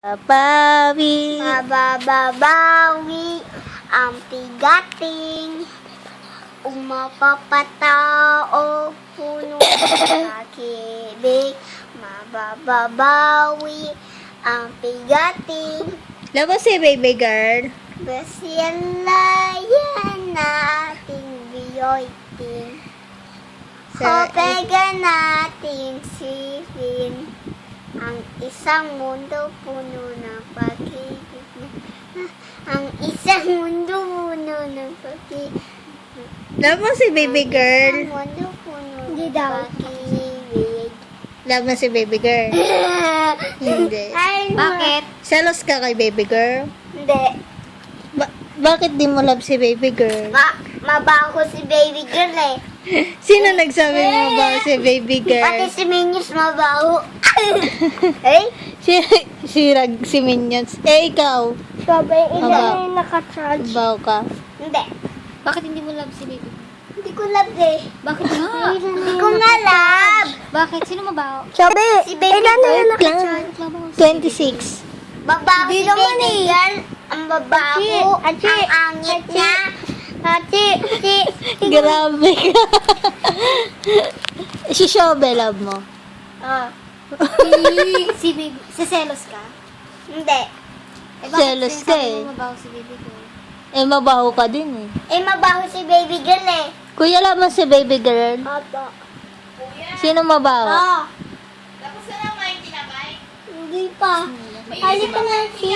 Babawi. Mabababawi ang pigating umapapatao puno ng pag-ibig. Mabababawi ang pigating Labas si baby girl. basilayan nating biyoiting. Sa- Kopega natin sipin ang isang mundo puno ng pag-ibig. Ang isang mundo puno ng pag-ibig. Labas si baby girl. Ang mundo puno ng pag-ibig. Labas si baby girl. Hindi. Ay, Bakit? Selos ka kay baby girl? Hindi. Bakit di mo love si baby girl? Mabaho si baby girl eh. Sino nagsabi mo ba si baby Pati girl? si Minions mabaho. Eh? Si Minions. Eh, ikaw. Sabi, ilan na yung naka-charge? Baw ka. Hindi. Bakit hindi mo love si baby? Hindi ko love eh. Bakit nga? Hindi ko nga love. Bakit? Sino mabaho? Sabi, Si baby girl. Mabaho si 26. Babaho si baby girl. Ang babaho. Ang angit niya. Grabe ka. Si Shobe, love mo. Si baby. Si selos ka? Hindi. Selos ka sinasabi eh. mo mabaho si baby ko? Eh, mabaho ka din eh. Eh, mabaho si baby girl eh. Kuya, alam mo si baby girl? Opo. Sino mabaho? Oh. Hindi pa. Halika na, Chi.